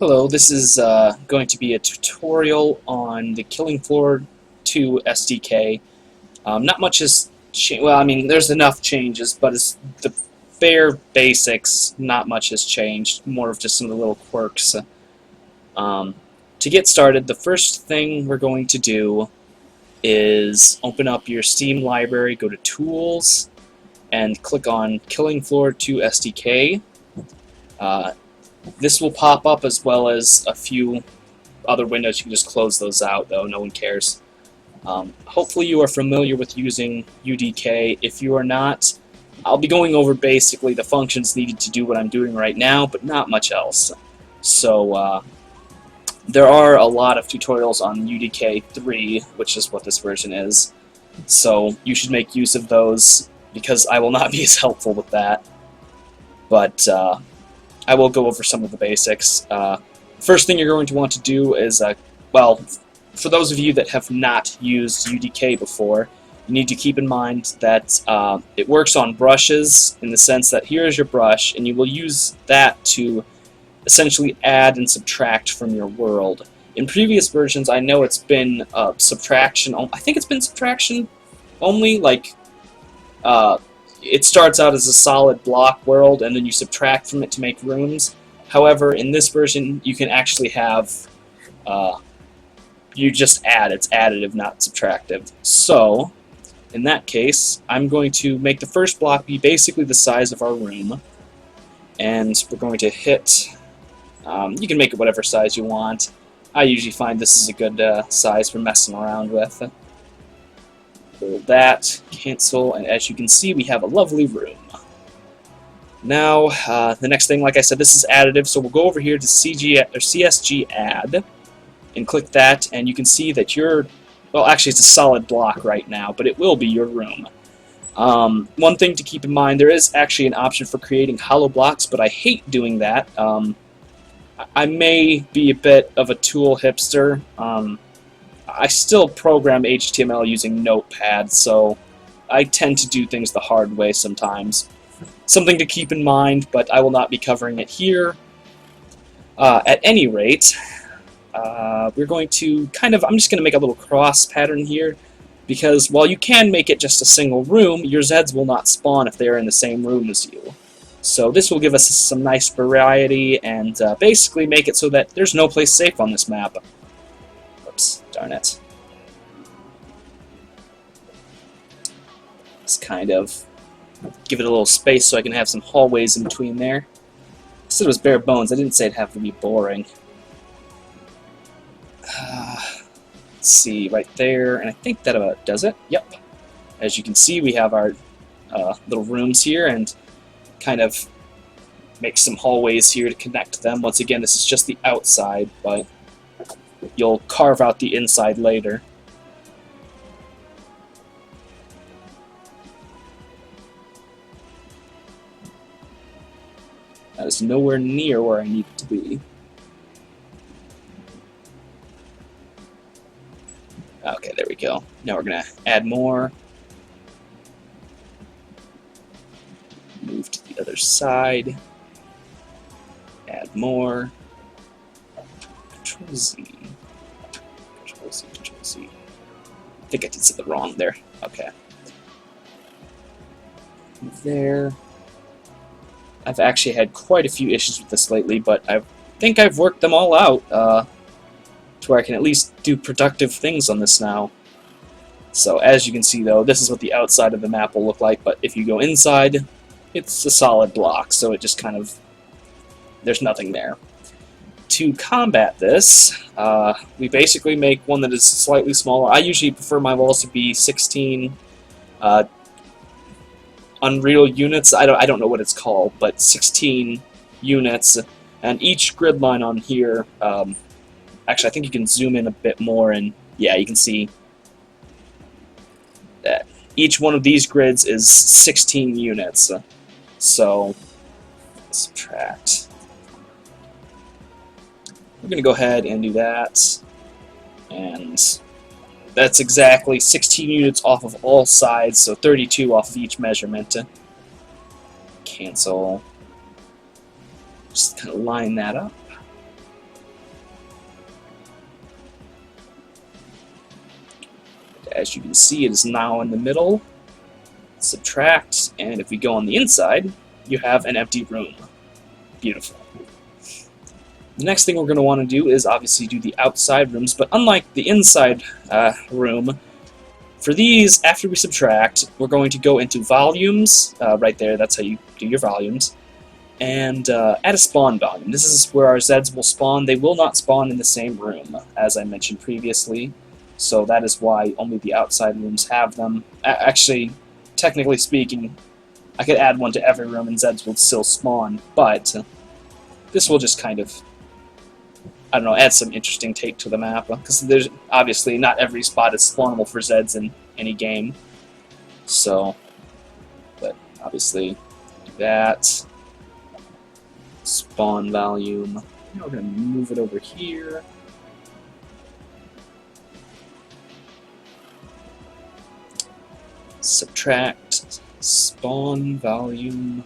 Hello, this is going to be a tutorial on the Killing Floor 2 SDK. Not much has changed. Well, I mean, there's enough changes, but it's the bare basics. Not much has changed. More of just some of the little quirks. To get started, the first thing we're going to do is open up your Steam library, go to Tools, and click on Killing Floor 2 SDK. This will pop up as well as a few other windows. You can just close those out, though. No one cares. Hopefully you are familiar with using UDK. If you are not, I'll be going over basically the functions needed to do what I'm doing right now, but not much else. So there are a lot of tutorials on UDK 3, which is what this version is. So you should make use of those, because I will not be as helpful with that. But I will go over some of the basics. First thing you're going to want to do is, well, for those of you that have not used UDK before, you need to keep in mind that it works on brushes, in the sense that here is your brush, and you will use that to essentially add and subtract from your world. In previous versions, I know it's been subtraction. I think it's been subtraction only, like it starts out as a solid block world, and then you subtract from it to make rooms. However, in this version, you can actually have, you just add. It's additive, not subtractive. So, in that case, I'm going to make the first block be basically the size of our room. And we're going to hit, you can make it whatever size you want. I usually find this is a good size for messing around with. Hold that, cancel, and as you can see, we have a lovely room. Now, the next thing, like I said, this is additive, so we'll go over here to CSG add, and click that, and you can see that well, actually it's a solid block right now, but it will be your room. One thing to keep in mind, there is actually an option for creating hollow blocks, but I hate doing that. I may be a bit of a tool hipster. I still program HTML using Notepad, so I tend to do things the hard way sometimes. Something to keep in mind, but I will not be covering it here. At any rate, we're going to I'm just going to make a little cross pattern here, because while you can make it just a single room, your Zeds will not spawn if they are in the same room as you. So this will give us some nice variety, and basically make it so that there's no place safe on this map. Oops, darn it. Just kind of give it a little space so I can have some hallways in between there. I said it was bare bones. I didn't say it'd have to be boring. Let's see, right there, and I think that about does it. Yep. As you can see, we have our little rooms here, and kind of make some hallways here to connect them. Once again, this is just the outside, but you'll carve out the inside later. That is nowhere near where I need it to be. Okay, there we go. Now we're going to add more. Move to the other side. Add more. Control Z. Control Z, Control Z. I think I did something wrong there. Okay. There. I've actually had quite a few issues with this lately, but I think I've worked them all out to where I can at least do productive things on this now. So as you can see, though, this is what the outside of the map will look like, but if you go inside, it's a solid block, so it just kind of, there's nothing there. To combat this, we basically make one that is slightly smaller. I usually prefer my walls to be 16 Unreal units. I don't know what it's called, but 16 units, and each grid line on here, actually I think you can zoom in a bit more, and yeah, you can see that each one of these grids is 16 units. So, subtract. We're going to go ahead and do that, and that's exactly 16 units off of all sides, so 32 off of each measurement. Cancel. Just kind of line that up. As you can see, it is now in the middle. Subtract, and if we go on the inside, you have an empty room. Beautiful. The next thing we're going to want to do is obviously do the outside rooms, but unlike the inside room, for these, after we subtract, we're going to go into volumes, right there, that's how you do your volumes, and add a spawn volume. This is where our Zeds will spawn. They will not spawn in the same room, as I mentioned previously, so that is why only the outside rooms have them. Actually, technically speaking, I could add one to every room and Zeds would still spawn, but this will just kind of, I don't know, add some interesting take to the map, because there's obviously not every spot is spawnable for Zeds in any game. So, but obviously, do that. Spawn volume. Now we're going to move it over here. Subtract spawn volume.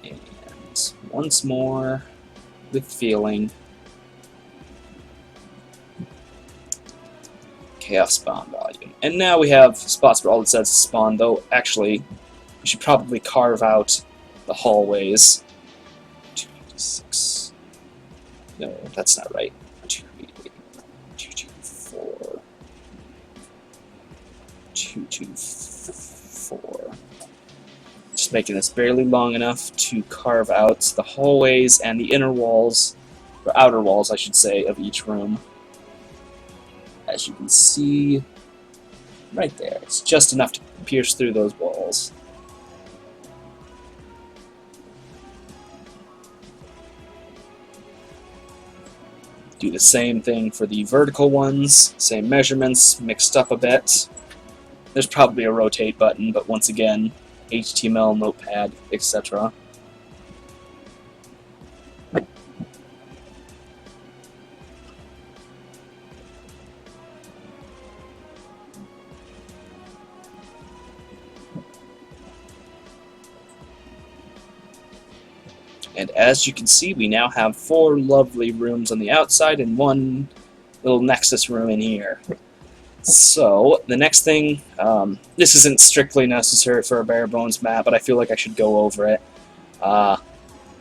And once more, with feeling, chaos spawn volume. And now we have spots where all it says is spawn, though actually we should probably carve out the hallways. 286. No, that's not right. 288. 224. 224. Just making this barely long enough to carve out the hallways and the inner walls, or outer walls, I should say, of each room. As you can see, right there. It's just enough to pierce through those walls. Do the same thing for the vertical ones, same measurements, mixed up a bit. There's probably a rotate button, but once again, HTML, Notepad, etc. And as you can see, we now have 4 lovely rooms on the outside and 1 little nexus room in here. So, the next thing, this isn't strictly necessary for a bare bones map, but I feel like I should go over it.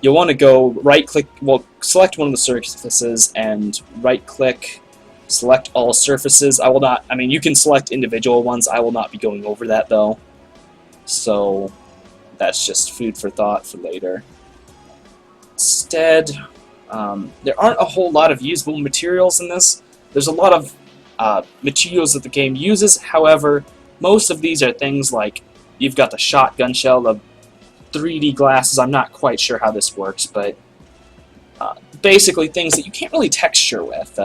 You'll want to go right-click, well, select one of the surfaces and right-click, select all surfaces. I will not, I mean, you can select individual ones. I will not be going over that, though. So, that's just food for thought for later. Instead, there aren't a whole lot of usable materials in this. There's a lot of materials that the game uses. However, most of these are things like you've got the shotgun shell, the 3D glasses. I'm not quite sure how this works, but basically things that you can't really texture with.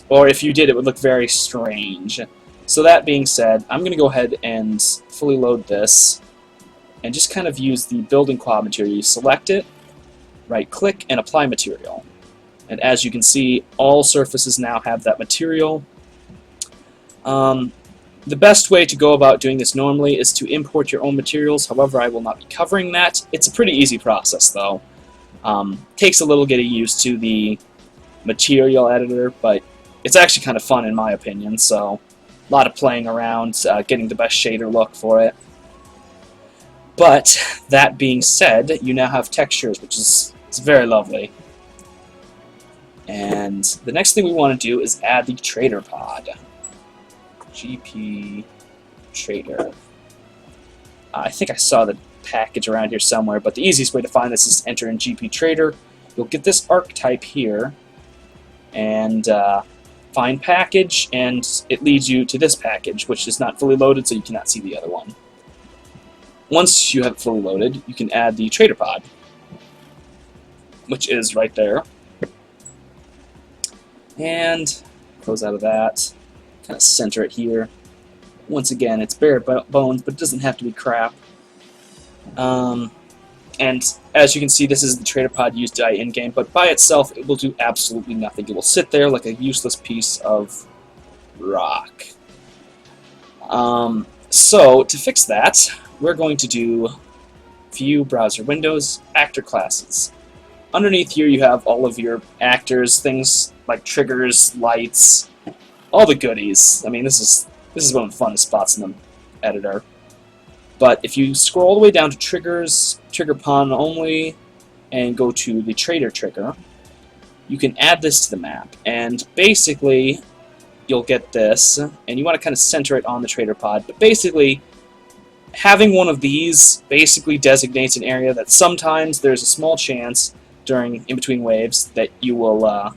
Or if you did, it would look very strange. So that being said, I'm going to go ahead and fully load this and just kind of use the building quad material. You select it, right-click, and apply material. And as you can see, all surfaces now have that material. The best way to go about doing this normally is to import your own materials. However, I will not be covering that. It's a pretty easy process, though. Takes a little getting used to the material editor, but it's actually kind of fun in my opinion. So, a lot of playing around, getting the best shader look for it. But that being said, you now have textures, which is very lovely. And the next thing we want to do is add the trader pod. GP trader. I think I saw the package around here somewhere, but the easiest way to find this is to enter in GP trader. You'll get this archetype here, and find package, and it leads you to this package, which is not fully loaded, so you cannot see the other one. Once you have it fully loaded, you can add the trader pod, which is right there. And close out of that, kind of center it here. Once again, it's bare bones, but it doesn't have to be crap. And as you can see, this is the trader pod used in-game, but by itself, it will do absolutely nothing. It will sit there like a useless piece of rock. So, to fix that, we're going to do View, Browser Windows, Actor Classes. Underneath here, you have all of your actors, things like triggers, lights, all the goodies. I mean, this is one of the funnest spots in the editor. But if you scroll all the way down to triggers, trigger pawn only, and go to the trader trigger, you can add this to the map. And basically, you'll get this, and you want to kind of center it on the trader pod. But basically, having one of these basically designates an area that sometimes there's a small chance during in-between waves that you will,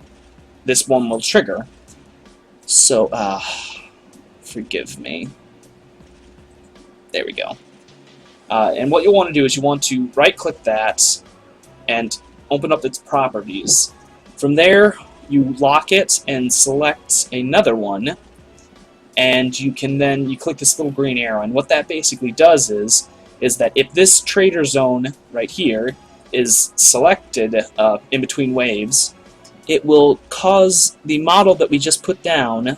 this one will trigger. So, forgive me. There we go. And what you'll want to do is you want to right-click that and open up its properties. From there, you lock it and select another one, and you can then click this little green arrow. And what that basically does is that if this trader zone right here is selected in between waves, it will cause the model that we just put down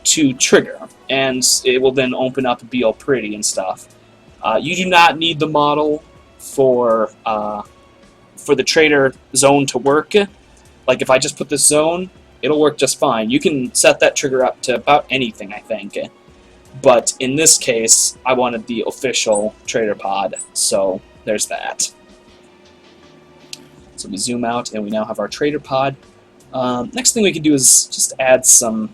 to trigger, and it will then open up and be all pretty and stuff. You do not need the model for the trader zone to work. Like if I just put this zone, it'll work just fine. You can set that trigger up to about anything, I think. But in this case, I wanted the official trader pod, so there's that. So we zoom out, and we now have our trader pod. Next thing we can do is just add some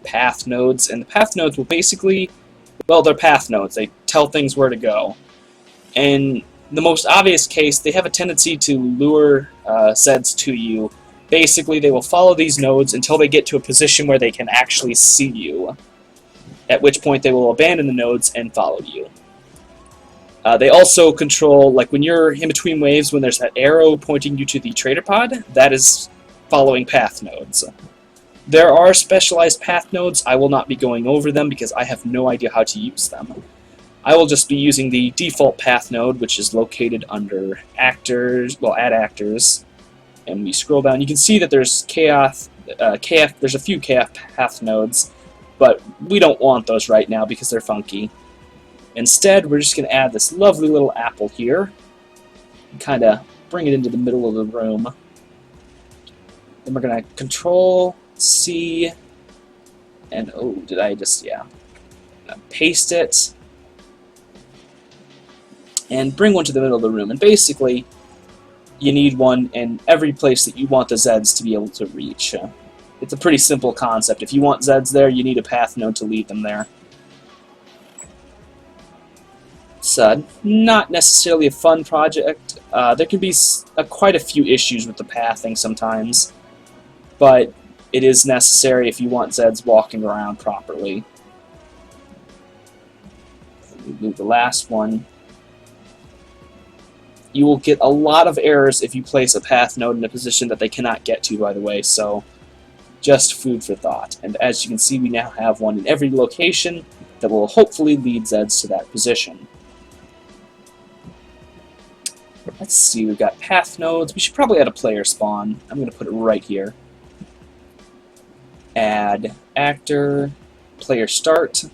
path nodes, and the path nodes will basically, well, they're path nodes. They tell things where to go. In the most obvious case, they have a tendency to lure Zeds to you. Basically, they will follow these nodes until they get to a position where they can actually see you, at which point they will abandon the nodes and follow you. They also control, like when you're in between waves, when there's that arrow pointing you to the trader pod, that is following path nodes. There are specialized path nodes. I will not be going over them because I have no idea how to use them. I will just be using the default path node, which is located under actors, well, add actors, and we scroll down. You can see that there's KF, there's a few KF path nodes, but we don't want those right now because they're funky. Instead, we're just going to add this lovely little apple here, and kind of bring it into the middle of the room. Then we're going to Control C, and oh, did I just, yeah, paste it, and bring one to the middle of the room. And basically, you need one in every place that you want the Zeds to be able to reach. It's a pretty simple concept. If you want Zeds there, you need a path node to lead them there. It's not necessarily a fun project. There can be quite a few issues with the pathing sometimes, but it is necessary if you want Zeds walking around properly. Move the last one. You will get a lot of errors if you place a path node in a position that they cannot get to, by the way, so just food for thought. And as you can see, we now have one in every location that will hopefully lead Zeds to that position. Let's see, we've got path nodes. We should probably add a player spawn. I'm going to put it right here. Add actor, player start.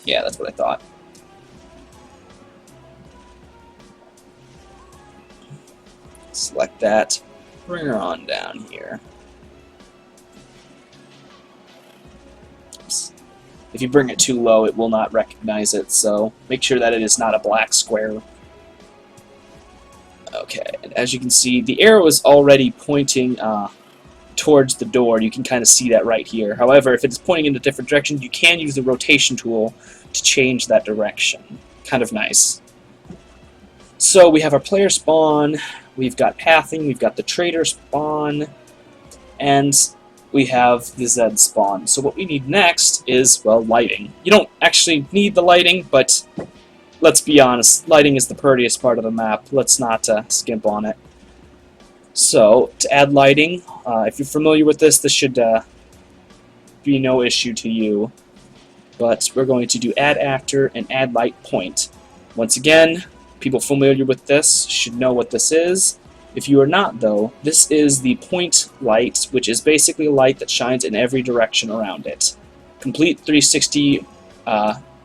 Yeah, that's what I thought. Select that, bring her on down here. Oops. If you bring it too low, it will not recognize it, so make sure that it is not a black square. Okay, and as you can see, the arrow is already pointing towards the door. You can kind of see that right here. However, if it's pointing in a different direction, you can use the rotation tool to change that direction. Kind of nice. So we have our player spawn, we've got pathing, we've got the trader spawn, and we have the Zed spawn. So what we need next is, well, lighting. You don't actually need the lighting, but let's be honest, lighting is the prettiest part of the map. Let's not skimp on it. So, to add lighting, if you're familiar with this, this should be no issue to you. But we're going to do add actor and add light point. Once again, people familiar with this should know what this is. If you are not, though, this is the point light, which is basically a light that shines in every direction around it. Complete 360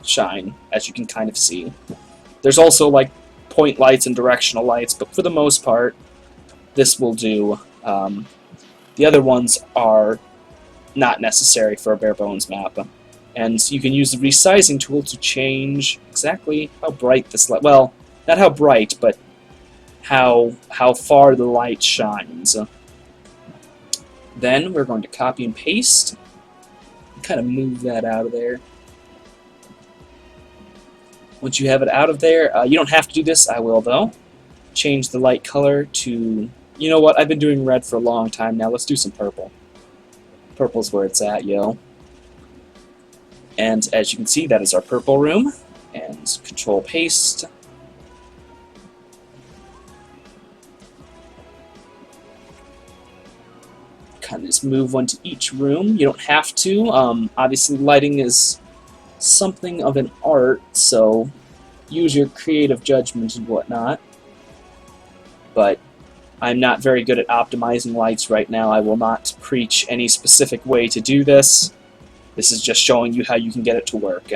shine, as you can kind of see. There's also like point lights and directional lights, but for the most part, this will do The other ones are not necessary for a bare bones map. And you can use the resizing tool to change exactly how bright this light, well, not how bright, but how far the light shines. Then we're going to copy and paste, and kind of move that out of there. Once you have it out of there, you don't have to do this, I will though. Change the light color to, you know what, I've been doing red for a long time now, let's do some purple. Purple's where it's at, yo. And as you can see, that is our purple room. And control paste. Kind of just move one to each room. You don't have to. Obviously, lighting is something of an art, so use your creative judgment and whatnot. But I'm not very good at optimizing lights right now. I will not preach any specific way to do this. This is just showing you how you can get it to work.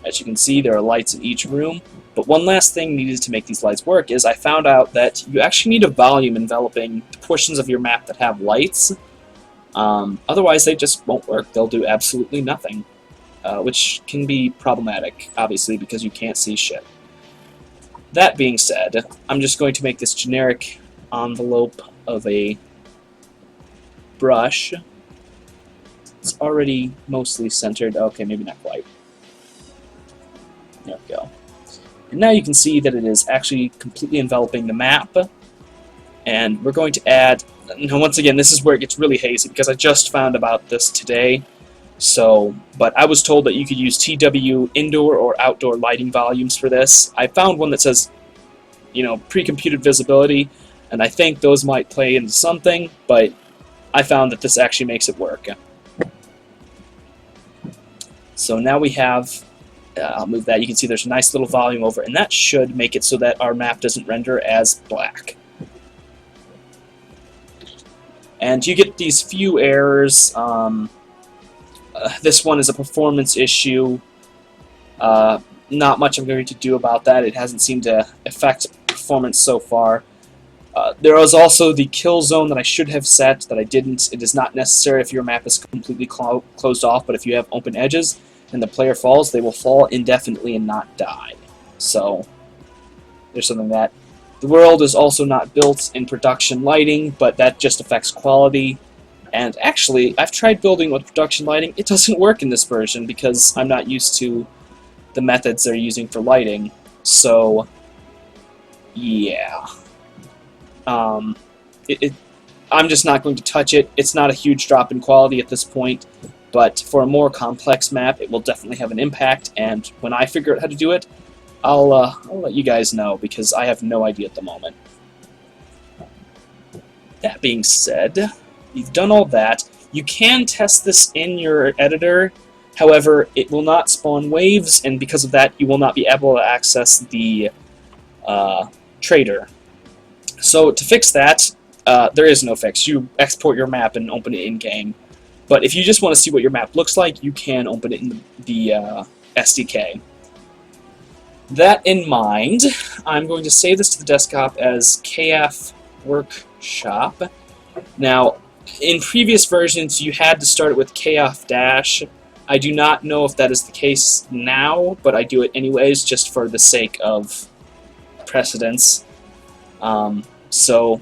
As you can see, there are lights in each room. But one last thing needed to make these lights work is I found out that you actually need a volume enveloping the portions of your map that have lights. Otherwise, they just won't work. They'll do absolutely nothing, which can be problematic, obviously, because you can't see shit. That being said, I'm just going to make this generic envelope of a brush. It's already mostly centered. Okay, maybe not quite. There we go. And now you can see that it is actually completely enveloping the map. And we're going to add... Now, once again, this is where it gets really hazy, because I just found about this today. But I was told that you could use TW indoor or outdoor lighting volumes for this. I found one that says, you know, pre-computed visibility, and I think those might play into something, but I found that this actually makes it work. So now we have, I'll move that, you can see there's a nice little volume over it, and that should make it so that our map doesn't render as black. And you get these few errors. This one is a performance issue. Not much I'm going to do about that. It hasn't seemed to affect performance so far. There was also the kill zone that I should have set that I didn't. It is not necessary if your map is completely closed off, but if you have open edges and the player falls, they will fall indefinitely and not die. So there's something that. The world is also not built in production lighting, but that just affects quality. And actually, I've tried building with production lighting. It doesn't work in this version because I'm not used to the methods they're using for lighting. So, yeah. I'm just not going to touch it. It's not a huge drop in quality at this point, but for a more complex map, it will definitely have an impact, and when I figure out how to do it, I'll let you guys know, because I have no idea at the moment. That being said, you've done all that. You can test this in your editor. However, it will not spawn waves, and because of that, you will not be able to access the trader. So to fix that, there is no fix. You export your map and open it in-game. But if you just want to see what your map looks like, you can open it in the SDK. That in mind, I'm going to save this to the desktop as KF Workshop. Now, in previous versions, you had to start it with KF-. I do not know if that is the case now, but I do it anyways, just for the sake of precedence. So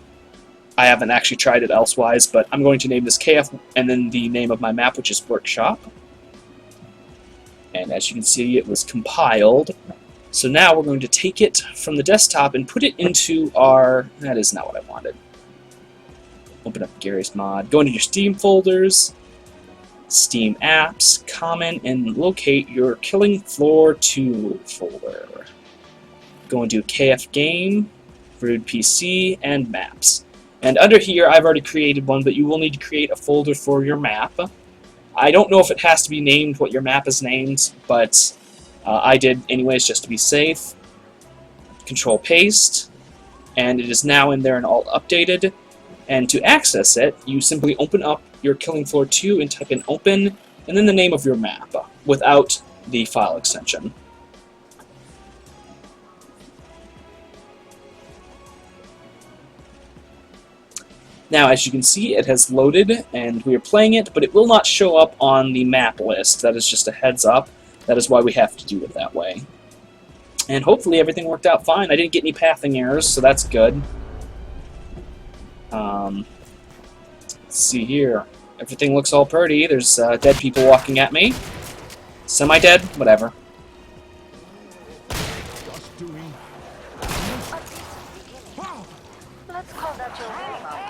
I haven't actually tried it elsewise, but I'm going to name this KF and then the name of my map, which is Workshop. And as you can see, it was compiled. So now we're going to take it from the desktop and put it into our... That is not what I wanted. Open up Gary's mod. Go into your Steam folders, Steam apps, comment, and locate your Killing Floor 2 folder. Go into KF Game, Brood PC, and Maps. And under here, I've already created one, but you will need to create a folder for your map. I don't know if it has to be named what your map is named, but I did anyways just to be safe. Control paste, and it is now in there and all updated. And to access it, you simply open up your Killing Floor 2 and type in open, and then the name of your map, without the file extension. Now, as you can see, it has loaded, and we are playing it, but it will not show up on the map list. That is just a heads up. That is why we have to do it that way. And hopefully everything worked out fine. I didn't get any pathing errors, so that's good. Let's see here. Everything looks all pretty. There's dead people walking at me. Semi-dead? Whatever. Let's call that your warm-up.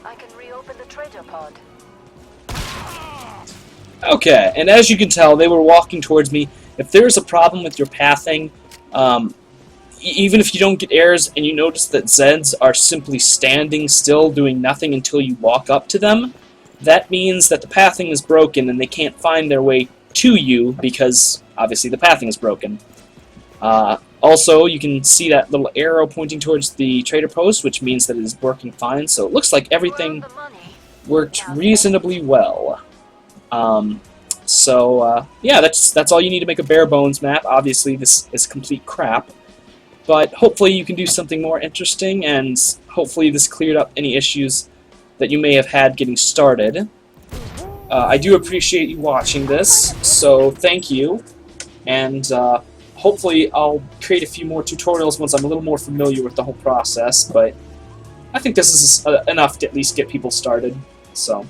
I can reopen the treasure pod. Okay, and as you can tell, they were walking towards me. If there's a problem with your pathing, even if you don't get errors and you notice that Zeds are simply standing still doing nothing until you walk up to them, that means that the pathing is broken and they can't find their way to you because, obviously, the pathing is broken. Also, you can see that little arrow pointing towards the trader post, which means that it is working fine, so it looks like everything worked reasonably well. Yeah, that's all you need to make a bare bones map. Obviously, this is complete crap. But hopefully you can do something more interesting, and hopefully this cleared up any issues that you may have had getting started. I do appreciate you watching this, so thank you. And hopefully I'll create a few more tutorials once I'm a little more familiar with the whole process, but I think this is enough to at least get people started. So.